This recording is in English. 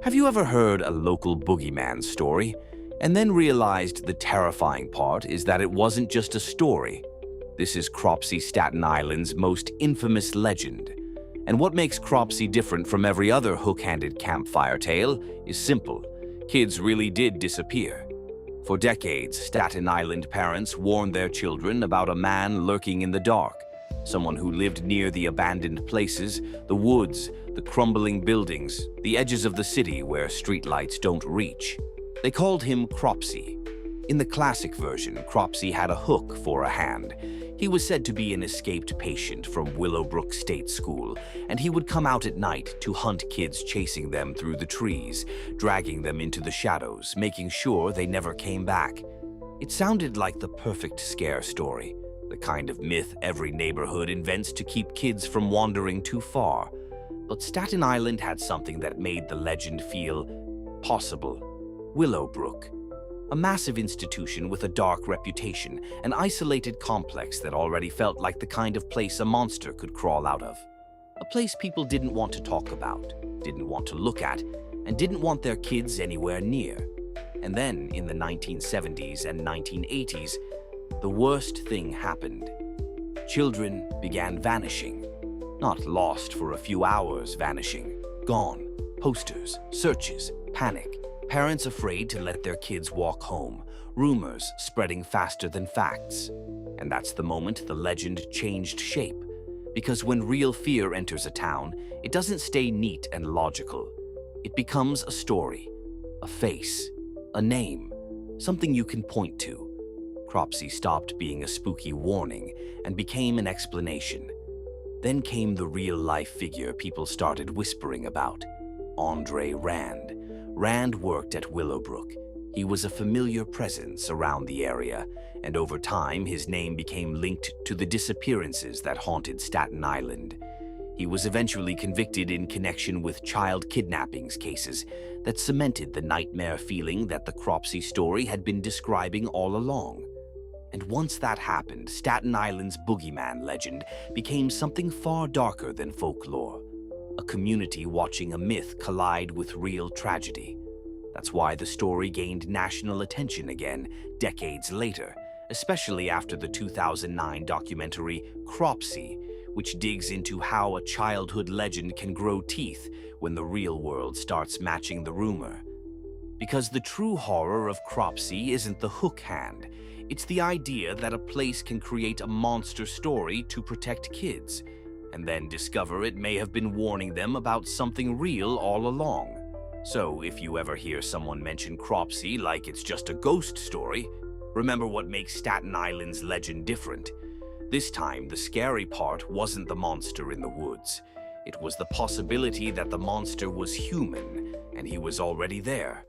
Have you ever heard a local boogeyman story and then realized the terrifying part is that it wasn't just a story? This is Cropsey, Staten Island's most infamous legend. And what makes Cropsey different from every other hook-handed campfire tale is simple. Kids really did disappear. For decades, Staten Island parents warned their children about a man lurking in the dark, someone who lived near the abandoned places, the woods, the crumbling buildings, the edges of the city where streetlights don't reach. They called him Cropsey. In the classic version, Cropsey had a hook for a hand. He was said to be an escaped patient from Willowbrook State School, and he would come out at night to hunt kids, chasing them through the trees, dragging them into the shadows, making sure they never came back. It sounded like the perfect scare story, the kind of myth every neighborhood invents to keep kids from wandering too far. But Staten Island had something that made the legend feel possible. Willowbrook. A massive institution with a dark reputation, an isolated complex that already felt like the kind of place a monster could crawl out of. A place people didn't want to talk about, didn't want to look at, and didn't want their kids anywhere near. And then, in the 1970s and 1980s, the worst thing happened. Children began vanishing. Not lost for a few hours, vanishing. Gone. Posters, searches, panic. Parents afraid to let their kids walk home, rumors spreading faster than facts. And that's the moment the legend changed shape. Because when real fear enters a town, it doesn't stay neat and logical. It becomes a story, a face, a name, something you can point to. Cropsey stopped being a spooky warning and became an explanation. Then came the real-life figure people started whispering about, Andre Rand. Rand worked at Willowbrook. He was a familiar presence around the area, and over time his name became linked to the disappearances that haunted Staten Island. He was eventually convicted in connection with child kidnappings cases that cemented the nightmare feeling that the Cropsey story had been describing all along. And once that happened, Staten Island's boogeyman legend became something far darker than folklore. A community watching a myth collide with real tragedy. That's why the story gained national attention again decades later, especially after the 2009 documentary Cropsey, which digs into how a childhood legend can grow teeth when the real world starts matching the rumor. Because the true horror of Cropsey isn't the hook hand, it's the idea that a place can create a monster story to protect kids, and then discover it may have been warning them about something real all along. So if you ever hear someone mention Cropsey like it's just a ghost story, remember what makes Staten Island's legend different. This time, the scary part wasn't the monster in the woods. It was the possibility that the monster was human, and he was already there.